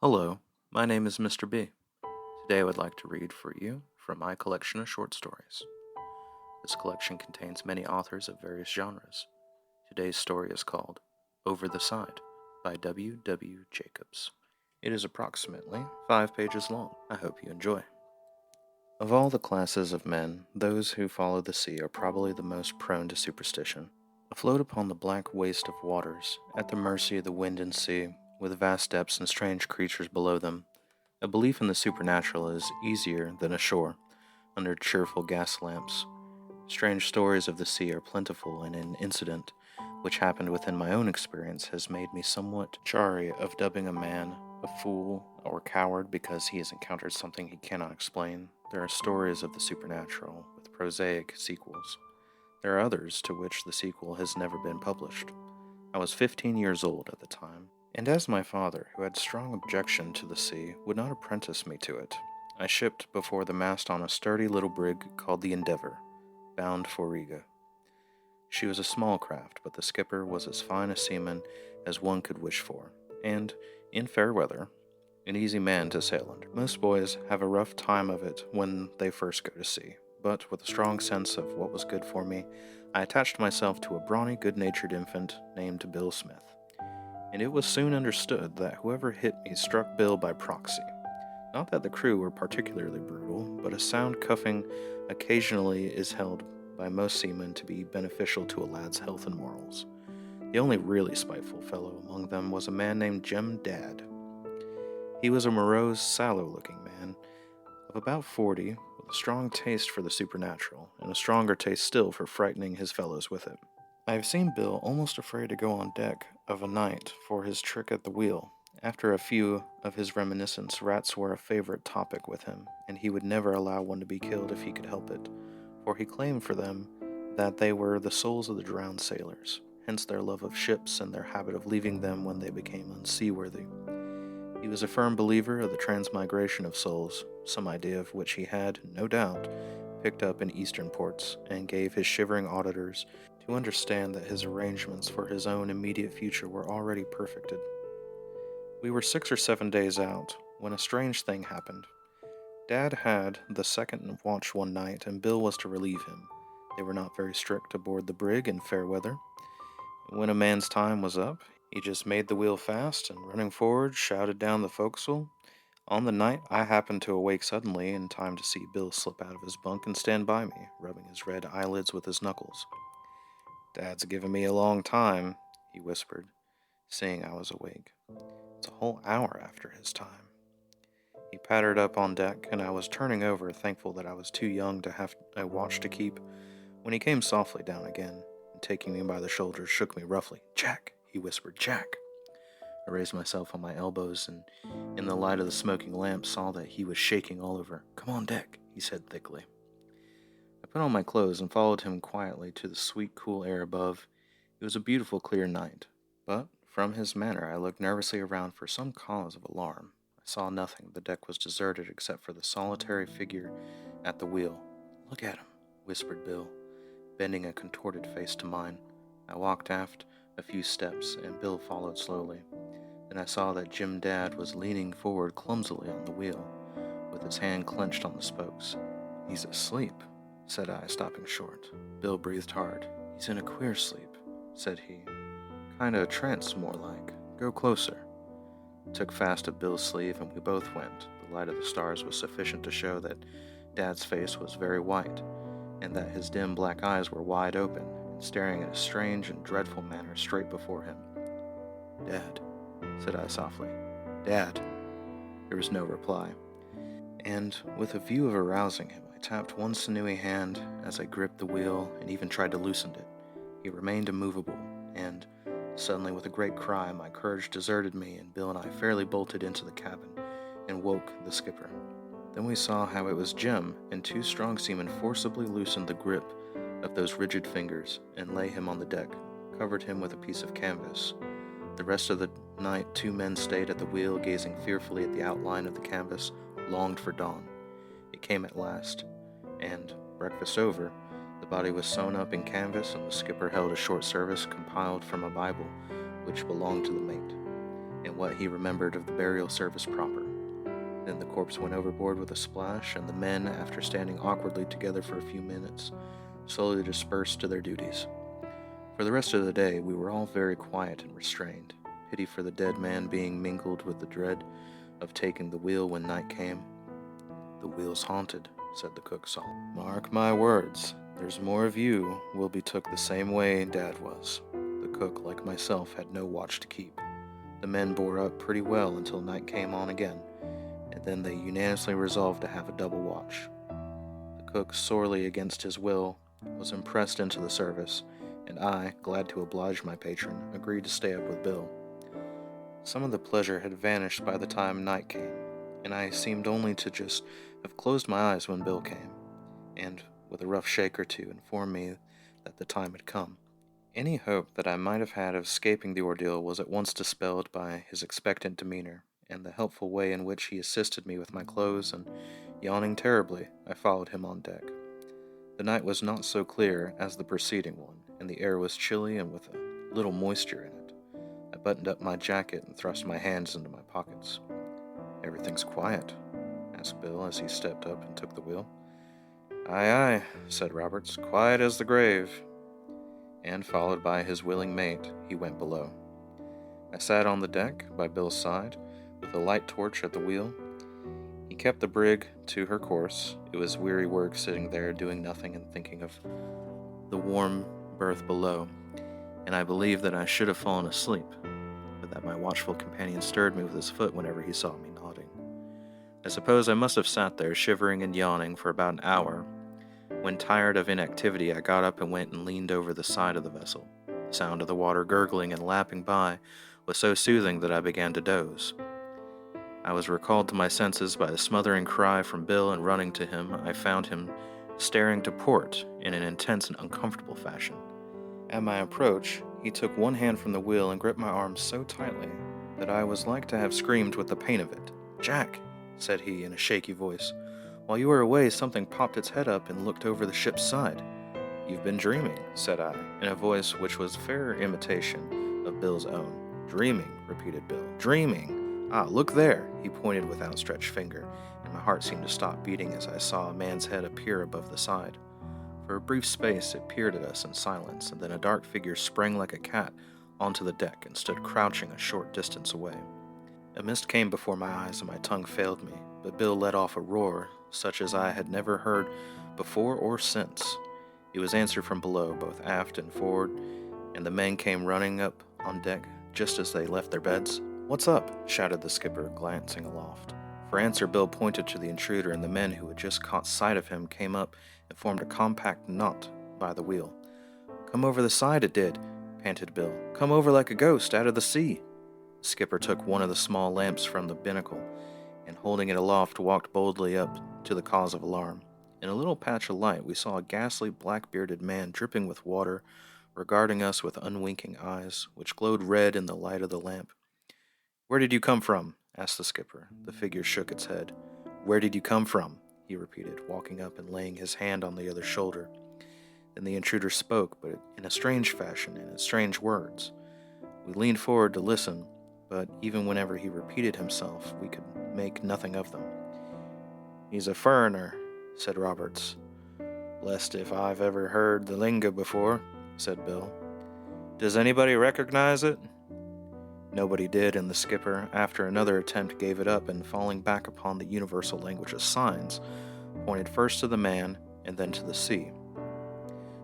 Hello, my name is Mr. B. Today I would like to read for you from my collection of short stories. This collection contains many authors of various genres. Today's story is called Over the Side by W. W. Jacobs. It is approximately 5 pages long. I hope you enjoy. Of all the classes of men, those who follow the sea are probably the most prone to superstition. Afloat upon the black waste of waters, at the mercy of the wind and sea, with vast depths and strange creatures below them, a belief in the supernatural is easier than ashore, under cheerful gas lamps. Strange stories of the sea are plentiful, and an incident which happened within my own experience has made me somewhat chary of dubbing a man a fool or coward because he has encountered something he cannot explain. There are stories of the supernatural with prosaic sequels. There are others to which the sequel has never been published. I was 15 years old at the time, and as my father, who had strong objection to the sea, would not apprentice me to it, I shipped before the mast on a sturdy little brig called the Endeavour, bound for Riga. She was a small craft, but the skipper was as fine a seaman as one could wish for, and, in fair weather, an easy man to sail under. Most boys have a rough time of it when they first go to sea, but with a strong sense of what was good for me, I attached myself to a brawny, good-natured infant named Bill Smith, and it was soon understood that whoever hit me struck Bill by proxy. Not that the crew were particularly brutal, but a sound cuffing occasionally is held by most seamen to be beneficial to a lad's health and morals. The only really spiteful fellow among them was a man named Jim Dad. He was a morose, sallow-looking man of about 40, with a strong taste for the supernatural, and a stronger taste still for frightening his fellows with it. I have seen Bill almost afraid to go on deck of a night for his trick at the wheel. After a few of his reminiscences, rats were a favorite topic with him, and he would never allow one to be killed if he could help it, for he claimed for them that they were the souls of the drowned sailors, hence their love of ships and their habit of leaving them when they became unseaworthy. He was a firm believer of the transmigration of souls, some idea of which he had, no doubt, picked up in eastern ports, and gave his shivering auditors to understand that his arrangements for his own immediate future were already perfected. We were 6 or 7 days out, when a strange thing happened. Dad had the second watch one night, and Bill was to relieve him. They were not very strict aboard the brig in fair weather. When a man's time was up, he just made the wheel fast, and running forward, shouted down the forecastle. On the night, I happened to awake suddenly in time to see Bill slip out of his bunk and stand by me, rubbing his red eyelids with his knuckles. "Dad's given me a long time," he whispered, seeing I was awake. "It's a whole hour after his time." He pattered up on deck, and I was turning over, thankful that I was too young to have a watch to keep, when he came softly down again, and taking me by the shoulders, shook me roughly. "Jack," he whispered, "Jack." I raised myself on my elbows, and in the light of the smoking lamp saw that he was shaking all over. "Come on deck," he said thickly. I put on my clothes and followed him quietly to the sweet, cool air above. It was a beautiful, clear night, but from his manner I looked nervously around for some cause of alarm. I saw nothing. The deck was deserted except for the solitary figure at the wheel. "Look at him," whispered Bill, bending a contorted face to mine. I walked aft a few steps, and Bill followed slowly. Then I saw that Jim Dad was leaning forward clumsily on the wheel, with his hand clenched on the spokes. "He's asleep," said I, stopping short. Bill breathed hard. "He's in a queer sleep," said he. "Kinda a trance, more like. Go closer." I took fast at Bill's sleeve, and we both went. The light of the stars was sufficient to show that Dad's face was very white, and that his dim black eyes were wide open, and staring in a strange and dreadful manner straight before him. "Dad," said I softly. "Dad." There was no reply, and with a view of arousing him, I tapped one sinewy hand as I gripped the wheel and even tried to loosen it. He remained immovable, and suddenly, with a great cry, my courage deserted me, and Bill and I fairly bolted into the cabin and woke the skipper. Then we saw how it was Jim, and two strong seamen forcibly loosened the grip of those rigid fingers and lay him on the deck, covered him with a piece of canvas. The rest of the night 2 men stayed at the wheel, gazing fearfully at the outline of the canvas, longed for dawn. It came at last, and, breakfast over, the body was sewn up in canvas, and the skipper held a short service compiled from a Bible which belonged to the mate. and what he remembered of the burial service proper. Then the corpse went overboard with a splash, and the men, after standing awkwardly together for a few minutes, slowly dispersed to their duties. For the rest of the day, we were all very quiet and restrained, pity for the dead man being mingled with the dread of taking the wheel when night came. "The wheel's haunted," said the cook solemnly. "Mark my words, there's more of you will be took the same way Dad was." The cook, like myself, had no watch to keep. The men bore up pretty well until night came on again, and then they unanimously resolved to have a double watch. The cook, sorely against his will, was impressed into the service, and I, glad to oblige my patron, agreed to stay up with Bill. Some of the pleasure had vanished by the time night came, and I seemed only to just have closed my eyes when Bill came, and, with a rough shake or two, informed me that the time had come. Any hope that I might have had of escaping the ordeal was at once dispelled by his expectant demeanor, and the helpful way in which he assisted me with my clothes, and, yawning terribly, I followed him on deck. The night was not so clear as the preceding one, and the air was chilly and with a little moisture in it. I buttoned up my jacket and thrust my hands into my pockets. "Everything's quiet?" asked Bill as he stepped up and took the wheel. "Aye, aye," said Roberts, "quiet as the grave." And, followed by his willing mate, he went below. I sat on the deck, by Bill's side, with a light torch at the wheel. He kept the brig to her course. It was weary work sitting there doing nothing and thinking of the warm berth below, and I believe that I should have fallen asleep, but that my watchful companion stirred me with his foot whenever he saw me nodding. I suppose I must have sat there, shivering and yawning, for about an hour. When, tired of inactivity, I got up and went and leaned over the side of the vessel. The sound of the water gurgling and lapping by was so soothing that I began to doze. I was recalled to my senses by a smothering cry from Bill, and running to him, I found him staring to port in an intense and uncomfortable fashion. At my approach, he took one hand from the wheel and gripped my arm so tightly that I was like to have screamed with the pain of it. "Jack," said he in a shaky voice, "while you were away, something popped its head up and looked over the ship's side." "You've been dreaming," said I, in a voice which was fair imitation of Bill's own. "Dreaming," repeated Bill. "Dreaming. Ah, look there!" He pointed with outstretched finger, and my heart seemed to stop beating as I saw a man's head appear above the side. For a brief space it peered at us in silence, and then a dark figure sprang like a cat onto the deck and stood crouching a short distance away. A mist came before my eyes and my tongue failed me, but Bill let off a roar such as I had never heard before or since. It was answered from below, both aft and forward, and the men came running up on deck just as they left their beds. "What's up?" shouted the skipper, glancing aloft. For answer, Bill pointed to the intruder, and the men who had just caught sight of him came up and formed a compact knot by the wheel. "Come over the side, it did," panted Bill. "Come over like a ghost out of the sea." The skipper took one of the small lamps from the binnacle, and holding it aloft, walked boldly up to the cause of alarm. In a little patch of light, we saw a ghastly, black-bearded man dripping with water, regarding us with unwinking eyes, which glowed red in the light of the lamp. "Where did you come from?" asked the skipper. The figure shook its head. "Where did you come from?" he repeated, walking up and laying his hand on the other's shoulder. Then the intruder spoke, but in a strange fashion and in strange words. We leaned forward to listen, but even whenever he repeated himself, we could make nothing of them. "He's a furriner," said Roberts. "Blest if I've ever heard the lingo before," said Bill. "Does anybody recognize it?" Nobody did, and the skipper, after another attempt, gave it up, and falling back upon the universal language of signs, pointed first to the man and then to the sea.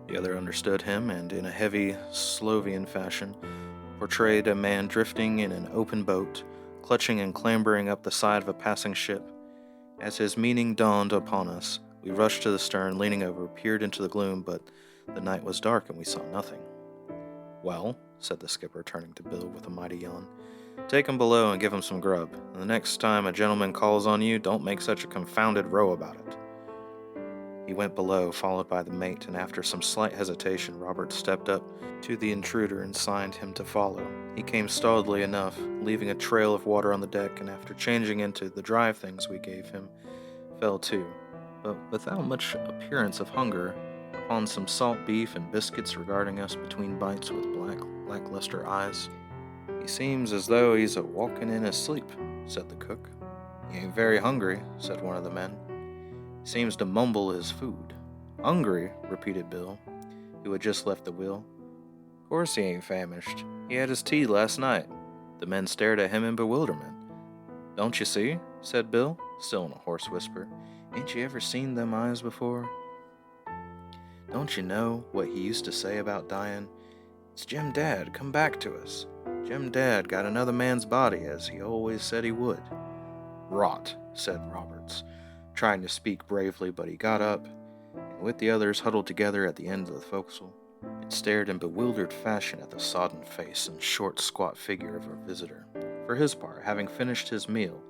The other understood him, and in a heavy Slovian fashion, portrayed a man drifting in an open boat, clutching and clambering up the side of a passing ship. As his meaning dawned upon us, we rushed to the stern, leaning over, peered into the gloom, but the night was dark and we saw nothing. "Well," said the skipper, turning to Bill with a mighty yawn, "take him below and give him some grub, and the next time a gentleman calls on you, don't make such a confounded row about it." He went below, followed by the mate, and after some slight hesitation, Robert stepped up to the intruder and signed him to follow. He came stolidly enough, leaving a trail of water on the deck, and after changing into the dry things we gave him, fell to, but without much appearance of hunger, upon some salt beef and biscuits, regarding us between bites with lackluster eyes. "He seems as though he's a-walking in his sleep," said the cook. "He ain't very hungry," said one of the men. "He seems to mumble his food." "Hungry?" repeated Bill, who had just left the wheel. "Of course he ain't famished. He had his tea last night." The men stared at him in bewilderment. "Don't you see?" said Bill, still in a hoarse whisper. "Ain't you ever seen them eyes before? Don't you know what he used to say about dying? It's Jim Dad come back to us. Jim Dad got another man's body as he always said he would." "Rot," said Roberts, trying to speak bravely, but he got up, and with the others huddled together at the end of the forecastle, and stared in bewildered fashion at the sodden face and short, squat figure of our visitor. For his part, having finished his meal,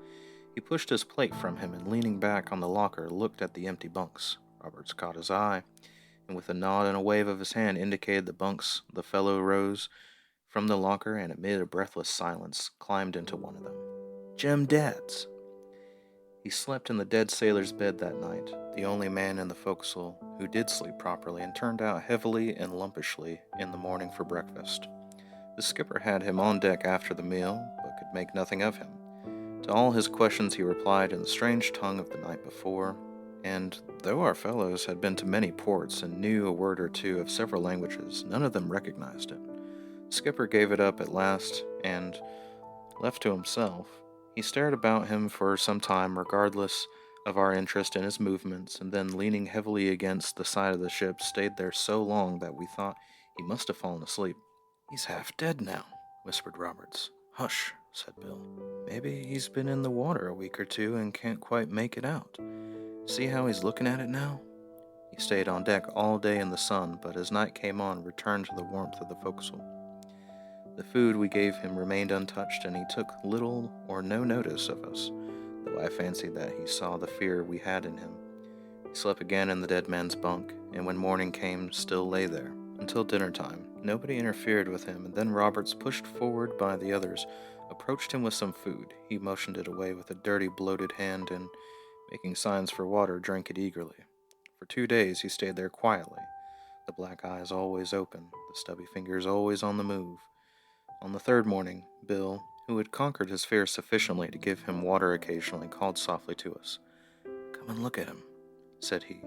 he pushed his plate from him and, leaning back on the locker, looked at the empty bunks. Roberts caught his eye, and with a nod and a wave of his hand indicated the bunks. The fellow rose from the locker and, amid a breathless silence, climbed into one of them. Jim Dad's. He slept in the dead sailor's bed that night, the only man in the forecastle who did sleep properly, and turned out heavily and lumpishly in the morning for breakfast. The skipper had him on deck after the meal, but could make nothing of him. To all his questions he replied in the strange tongue of the night before, and though our fellows had been to many ports and knew a word or two of several languages, none of them recognized it. The skipper gave it up at last, and, left to himself, he stared about him for some time, regardless of our interest in his movements, and then, leaning heavily against the side of the ship, stayed there so long that we thought he must have fallen asleep. "He's half dead now," whispered Roberts. "Hush," said Bill. "Maybe he's been in the water a week or two and can't quite make it out. See how he's looking at it now?" He stayed on deck all day in the sun, but as night came on, returned to the warmth of the forecastle. The food we gave him remained untouched, and he took little or no notice of us, though I fancied that he saw the fear we had in him. He slept again in the dead man's bunk, and when morning came, still lay there. Until dinner time, nobody interfered with him, and then Roberts, pushed forward by the others, approached him with some food. He motioned it away with a dirty, bloated hand, and, making signs for water, drank it eagerly. For 2 days he stayed there quietly, the black eyes always open, the stubby fingers always on the move. On the third morning, Bill, who had conquered his fear sufficiently to give him water occasionally, called softly to us. "Come and look at him," said he.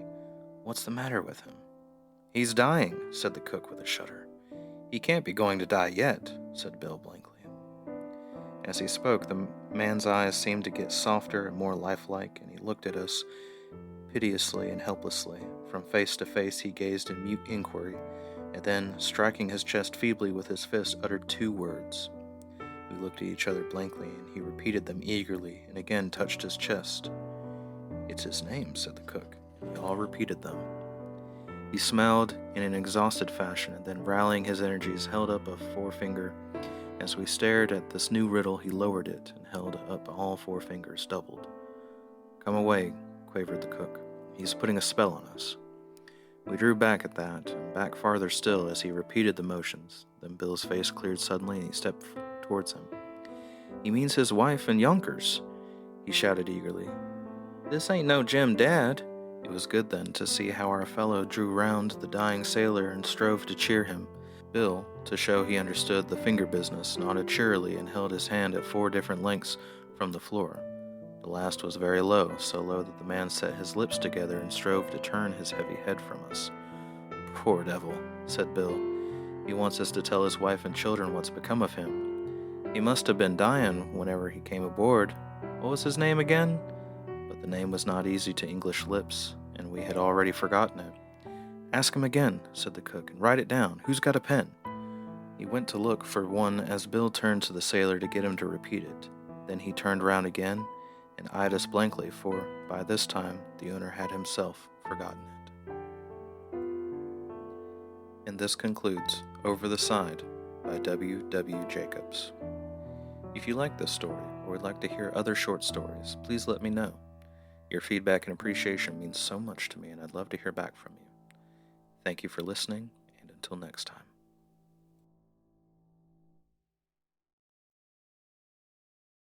"What's the matter with him?" "He's dying," said the cook with a shudder. "He can't be going to die yet," said Bill blankly. As he spoke, the man's eyes seemed to get softer and more lifelike, and he looked at us piteously and helplessly. From face to face he gazed in mute inquiry, and then, striking his chest feebly with his fist, uttered 2 words. We looked at each other blankly, and he repeated them eagerly and again touched his chest. "It's his name," said the cook. We all repeated them. He smiled in an exhausted fashion, and then, rallying his energies, held up a forefinger. As we stared at this new riddle, he lowered it and held up all 4 fingers, doubled. "Come away," quavered the cook. "He's putting a spell on us." We drew back at that, and back farther still as he repeated the motions. Then Bill's face cleared suddenly, and he stepped towards him. "He means his wife in Yonkers," he shouted eagerly. "This ain't no Jim Dad." It was good then to see how our fellow drew round the dying sailor and strove to cheer him. Bill, to show he understood the finger business, nodded cheerily and held his hand at 4 different lengths from the floor. The last was very low, so low that the man set his lips together and strove to turn his heavy head from us. "Poor devil," said Bill. "He wants us to tell his wife and children what's become of him. He must have been dying whenever he came aboard. What was his name again?" But the name was not easy to English lips, and we had already forgotten it. "Ask him again," said the cook, "and write it down. Who's got a pen?" He went to look for one as Bill turned to the sailor to get him to repeat it. Then he turned round again and eyed us blankly, for by this time the owner had himself forgotten it. And this concludes Over the Side by W. W. Jacobs. If you like this story or would like to hear other short stories, please let me know. Your feedback and appreciation means so much to me, and I'd love to hear back from you. Thank you for listening, and until next time.